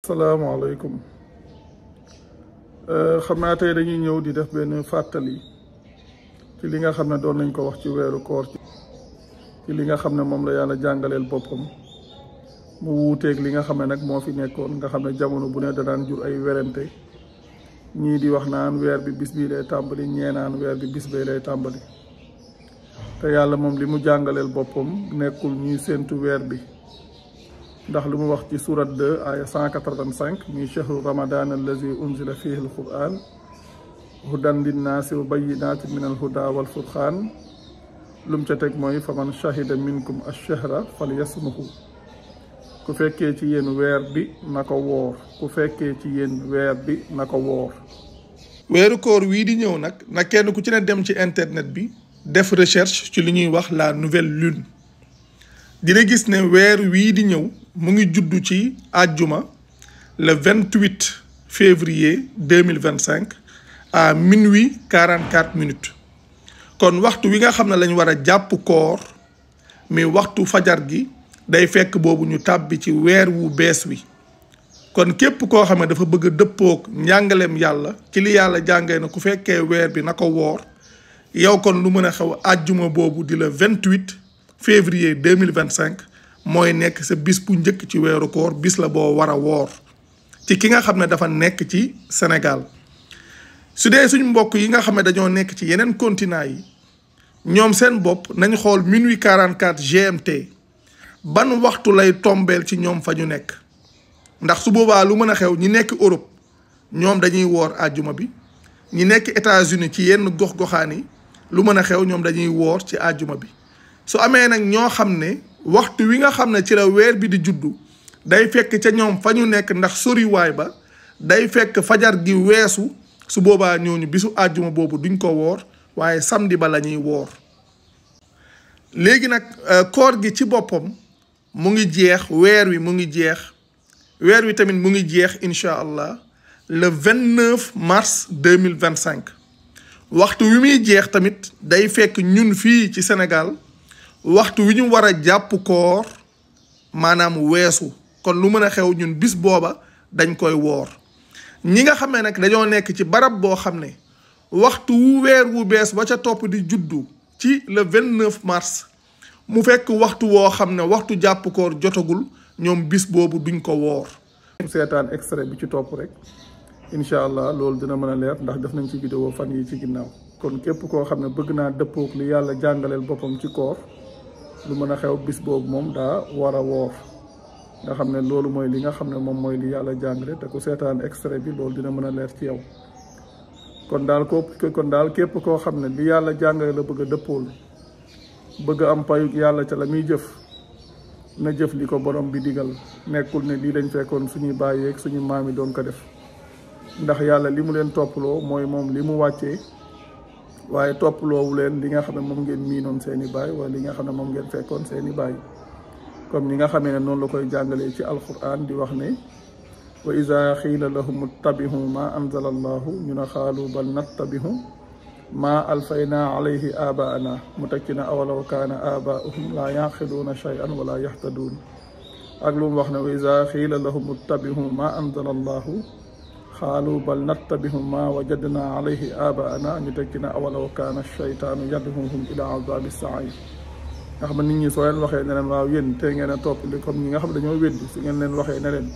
salaamaaleykum xam naa tey dañuy ñëw di def benn fàttali ci li nga xam ne doon nañ ko wax ci weeru koor ci li nga xam ne moom la yàlla jàngaleel boppam mu wuuteeg li nga xam ne nag moo fi nekkoon nga xam ne jamono bu ne da daan jur ay werante ñii di wax naan weer bi bis bii lay tàmbali ñee naan weer bi bis bee lay tàmbali te yàlla moom li mu jàngaleel boppam nekkul ñuy séentu weer bi ndax lu mu wax ci surat 2 aya 185 muy chahru ramadan allazi unzila fihi alquran hudan linnaasi wa bayyinatin min alhuda walfurqaan lu mu ca teg mooy faman shahida minkum ash-shahra falyasmuhu ku fekkee ci yéen weer bi na ko woor ku fekkee ci yéen weer bi na ko woor weeru koor wii di ñëw nag na kenn ku ci ne dem ci internet bi def recherche ci li ñuy wax la nouvelle lune dina gis ne weer wii di ñëw mu ngi juddu ci àjjuma le 28 février 2025 à minuit 44 minutes kon waxtu wi nga xam ne lañ war a jàpp koor mais waxtu fajar gi day fekk boobu ñu tàbbi ci weer wu bees wi kon képp koo xam ne dafa bëgg a dëppoog njàngaleem yàlla ci li yàlla jàngee na ku fekkee weer bi na ko woor yow kon lu mën a xew àjjuma boobu di le 28 février 2025 mooy nekk sa bis bu njëkk ci weeru koor bis la boo war a woor ci ki nga xam ne dafa nekk ci Sénégal su dee suñ mbokk yi nga xam ne dañoo nekk ci yeneen continent yi ñoom seen bopp nañ xool minuit 44 GMT ban waxtu lay tombeel ci ñoom fa ñu nekk ndax su boobaa lu mën a xew ñi nekk Europe ñoom dañuy woor àjjuma bi ñi nekk États-Unis ci yenn gox-goxaan yi lu mën a xew ñoom dañuy woor ci àjjuma bi su amee nag ñoo xam ne waxtu wi nga xam ne ci la weer bi di juddu day fekk ca ñoom fa ñu nekk ndax soriwaay ba day fekk fajar gi weesu su boobaa ñooñu bisu àjjuma boobu duñ ko woor waaye samedi ba la ñuy woor léegi nag koor gi ci boppam mu ngi jeex weer wi mu ngi jeex weer wi tamit mu ngi jeex incha allah le 29 mars 2025 waxtu wi muy jeex tamit day fekk ñun fii ci Sénégal waxtu wi ñu war a jàpp koor maanaam weesu kon lu mën a xew ñun bis booba dañ koy woor ñi nga xam ne nag dañoo nekk ci barab boo xam ne waxtu wu weer wu bees ba ca topp di juddu ci le 29 mars mu fekk waxtu woo xam ne waxtu jàpp koor jotagul ñoom bis boobu duñ ko woor. seetaan extrait bi ci topp rek incha allah loolu dina mën a leer ndax def nañ ci vidéo fan yi ci ginnaaw kon képp koo xam ne bëgg naa dëppoog li yàlla jàngaleel boppam ci koor lu mën a xew bis boobu moom daa war a woor nga xam ne loolu mooy li nga xam ne moom mooy li yàlla jàngale te ku seetaan extrait bi loolu dina mën a leer ci yow kon daal képp koo xam ne li yàlla jàngale la bëgg a dëppool bëgg am payug yàlla ca la muy jëf na jëf li ko borom bi digal nekkul ne lii lañ fekkoon suñuy bàyyeeg suñu maam yi doon ko def ndax yàlla li mu leen topploo mooy moom li mu wàccee waaye topploowu leen li nga xam ne moom ngeen miinoon seeni baay wala li nga xam ne moom ngeen fekkoon seeni baay comme ni nga xamee ne noonu la koy jàngalee ci alquran di wax ne wa iza xiila lahum ittabihu ma anzala allahu ñu ne xaalu bal nattabihu ma alfayna alayhi abaana mu tekki na awalaw kaana abaauhum laa yaqiluuna shay'an wala yaxtaduun ak lu mu wax ne wa iza xiila lahum ittabihu ma anzala allahu xaalu bal nattabihu ma wajadna alayhi abaana ñu tekki na awalaw kaana shaytaanu yad'uuhum ila azabi sa'iir nga xam ne nit ñi soo leen waxee ne leen waaw yéen tey ngeen a topp li comme ñi nga xam ne dañoo weddi su ngeen leen waxee ne leen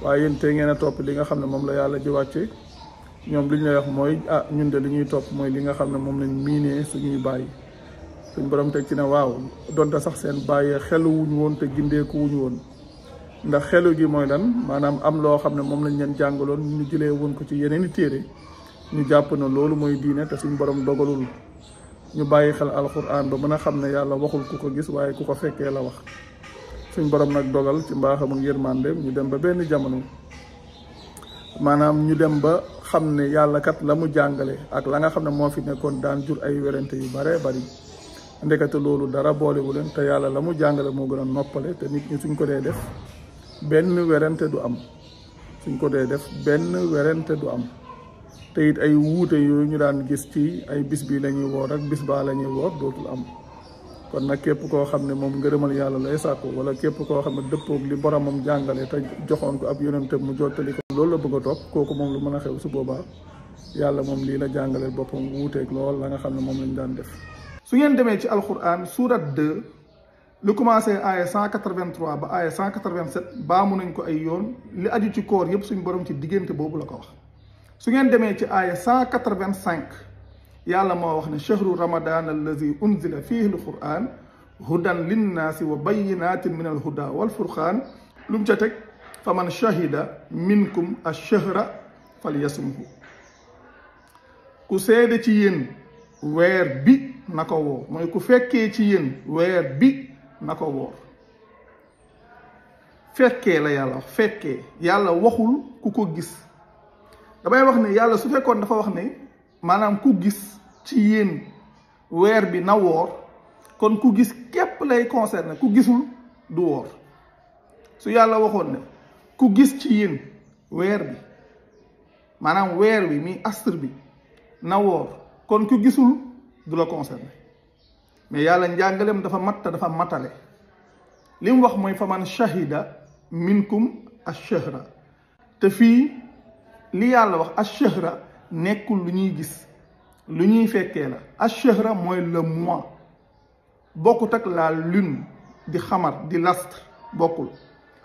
waaye yéen tey ngeen a topp li nga xam ne moom la yàlla ji wàcce ñoom li ñu lay wax mooy ñun de li ñuy topp mooy li nga xam ne moom lañ miinee suñuy bàyyi suñ borom teg ci ne waaw donte sax seen bàyyee xelu wuñu woon te gindeeku wuñu woon ndax xelu gi mooy lan maanaam am loo xam ne moom lañ leen jàngaloon ñu jëlee woon ko ci yeneen i téere ñu jàpp na loolu mooy diine te suñ borom dogalul ñu bàyyi xel alquran ba mën a xam ne yàlla waxul ku ko gis waaye ku ko fekkee la wax suñ borom nag dogal ci mbaaxam ak yërmandeem ñu dem ba benn jamono maanaam ñu dem ba xam ne yàlla kat la mu jàngale ak la nga xam ne moo fi nekkoon daan jur ay werante yu bare bari ndekete loolu dara boolewu leen te yàlla la mu jàngale moo gën a noppale te nit ñi suñ ko dee def benn werante du am suñ ko dee def benn werante du am te it ay wuute yooyu ñu daan gis ci ay bis bi la ñuy woor ak bis baa la ñuy woor dootul am kon nag képp koo xam ne moom ngërëmal yàlla lay sàkku wala képp koo xam ne dëppoog li boromam jàngale te joxoon ko ab yonentam mu jottali ko loolu la bëgg a topp kooku moom lu mën a xew su boobaa yàlla moom lii la jàngaleel boppam wuuteeg lool la nga xam ne moom lañ daan def. su ngeen demee ci alquran surat 2 lu commencé aaya 183 ba aaya 187 baamu nañ ko ay yoon li aju ci koor yépp suñ borom ci diggante boobu la ko wax. su ngeen demee ci aaya 185 yàlla moo wax ne chahru ramadan allazi unzila fihi alquran hudan linnaasi wa bayinatin min alhuda walfurqaan lu mu ca teg fa man shahida minkum ash-shahra falyasumhu ku seede ci yéen weer bi na ko woor mooy ku fekkee ci yéen weer bi na ko woor fekkee la yàlla wax fekkee yàlla waxul ku ko gis damay wax ne yàlla su fekkoon dafa wax ne maanaam ku gis ci yéen weer bi na woor kon ku gis képp lay concerné ku gisul du woor su yàlla waxoon ne ku gis ci yéen weer bi maanaam weer bi mi astre bi na woor kon ku gisul du la concerné mais yàlla njàngaleem dafa mat te dafa matale li mu wax mooy faman shahida minkum ash-shahra te fii li yàlla wax ash-shahra nekkul lu ñuy gis lu ñuy fekkee la ash-shahra mooy le mois bokkut ak la lune di xamar di lastre bokkul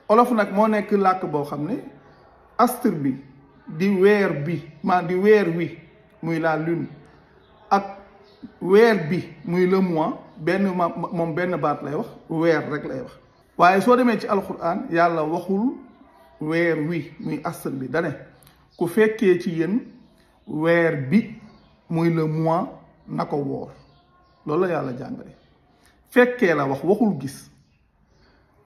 olof nag moo nekk làkk boo xam ne astre bi di weer bi di weer wi muy la lune ak weer bi muy le mois moom benn baat lay wax weer rek lay wax waaye soo demee ci alquran yàlla waxul weer wi muy astre bi dane ku fekkee ci yéen weer bi muy le mois na ko woor loolu la yàlla jàngale fekkee la wax waxul gis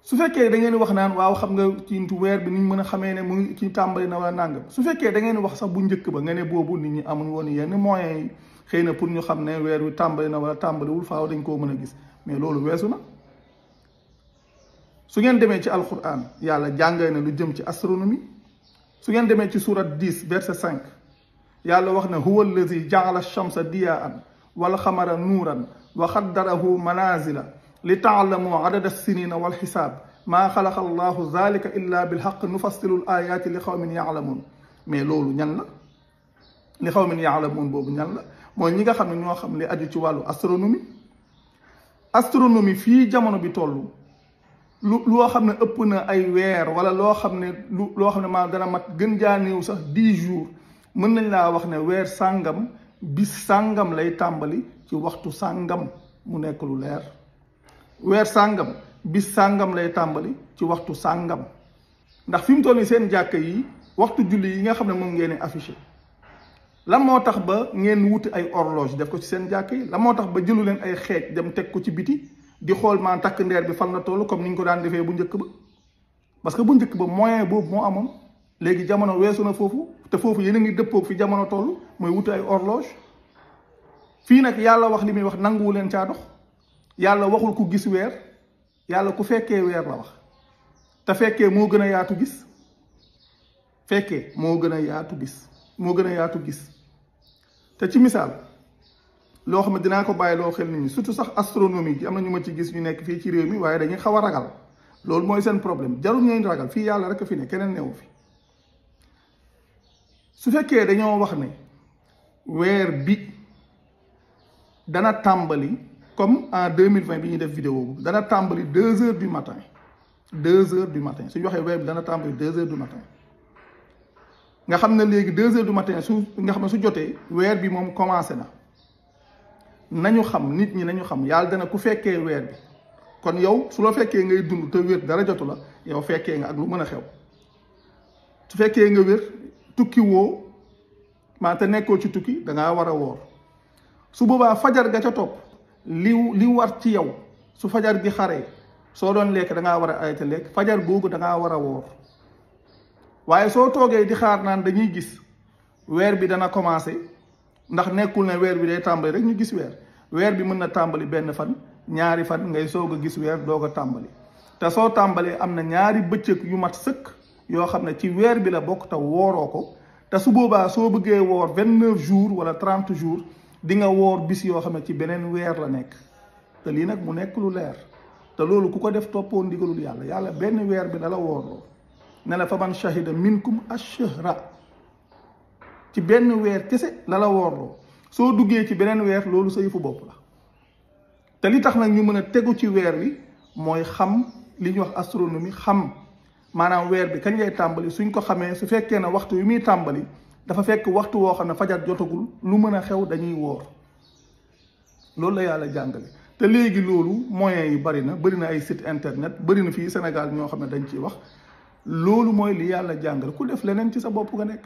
su fekkee da ngeen wax naan waaw xam nga ci weer bi niñ mën a xamee ne mu ngi ci tàmbali na wala nàngam su fekkee da ngeen wax sax bu njëkk ba nga ne boobu nit ñi amuñ woon yenn moyens yi xëy na pour ñu xam ne weer wi tàmbali na wala tàmbaliwul faaw dañ koo mën a gis mais loolu weesu na su ngeen demee ci alquran yàlla jàngale na lu jëm ci astronomie su ngeen demee ci surat 10 verset 5 yàlla wax ne huwa allazi jaala ash-shamsa diyaan wal xamara nuuran wa xaddarahu manazila li taalamu adada as-sinina wal xisaab maa xalaqa allahu zalika illa bilxaq nufassilu al ayaati li xawmin yaalamuun mais loolu ñan la li xawmin yaalamuun boobu ñan la mooy ñi nga xam ne ñoo xam li aju ci wàllu astronomie fii jamono bi toll loo xam ne ëpp na ay weer wala loo xam ne loo xam ne maanaam dana mat gën jaa néew sax 10 jours mën nañ laa wax ne weer sàngam bis sàngam lay tàmbali ci waxtu sàngam mu nekk lu leer weer sàngam bis sàngam lay tàmbali ci waxtu sàngam ndax fi mu toll nii seen jàkka yi waxtu julli yi nga xam ne moom ngeen affiché lan moo tax ba ngeen wuti ay horloge def ko ci seen jàkka yi lan moo tax ba jëlu leen ay xeej dem teg ko ci biti di xool maa takk ndeer bi fan la toll comme ni ñu ko daan defee bu njëkk ba parce que bu njëkk ba moyen boobu moo amoon léegi jamono weesu na foofu te foofu yéen a ngi dëppoog fi jamono toll mooy wuti ay horloge fii nag yàlla wax li muy wax nanguwu leen caa dox yàlla waxul ku gis weer yàlla ku fekkee weer la wax te fekkee moo gën a yaatu gis fekkee moo gën a yaatu gis moo gën a yaatu gis te ci misaal loo xam ne dinaa ko bàyyi loo xel nit ñi surtout sax astronomie gi am na ñu ma ci gis ñu nekk fii ci réew mi waaye dañuy xaw a ragal loolu mooy seen problème jarul ñooy ragal fii yàlla rek a fi ne keneen newu fi su fekkee dañoo wax ne weer bi dana tàmbali comme en 2020 bi ñuy def vidéo boobu dana tàmbali 2 heures du matin 2 heures du matin suñu waxee weer bi dana tàmbali 2 heures du matin nga xam ne léegi 2 heures du matin su nga xam ne su jotee weer bi moom commencé na nañu xam nit ñi nañu xam yàlla dana ku fekkee weer bi kon yow su la fekkee ngay dund te wér dara jotu la yow fekkee nga ak lu mën a xew su fekkee nga wér tukki woo maa te nekkoo ci tukki dangaa war a woor su boobaa fajar ga ca topp li war ci yow su fajar gi xaree soo doon lekk dangaa war a arrêté lekk fajar googu dangaa war a woor waaye soo toogee di xaar naan dañuy gis weer bi dana commencé ndax nekkul ne weer bi day tàmbali rek ñu gis weer bi mën na tàmbali benn fan ñaari fan ngay soog a gis weer doog a tàmbali te soo tàmbalee am na ñaari bëccëg yu mat sëkk yoo xam ne ci weer bi la bokk te wooroo ko te su boobaa soo bëggee woor 29 jours wala 30 jours di nga woor bis yoo xam ne ci beneen weer la nekk te lii nag mu nekk lu leer te loolu ku ko def toppoo ndigalul yàlla yàlla benn weer bi dala woorloo ne la fa man shahida minkum ash-shahra ci benn weer kese la woorloo soo duggee ci beneen weer loolu sa yëfu bopp la te li tax nag ñu mën a tegu ci weer wi mooy xam li ñuy wax astronomie xam maanaam weer bi kañ lay tàmbali suñ ko xamee su fekkee ne waxtu wi muy tàmbali dafa fekk waxtu woo xam ne fajar jotagul lu mën a xew dañuy woor loolu la yàlla jàngale te léegi loolu moyens yi bari na ay site internet bari na fii Sénégal ñoo xam ne dañ ciy wax loolu mooy li yàlla jàngale ku def leneen ci sa bopp nga nekk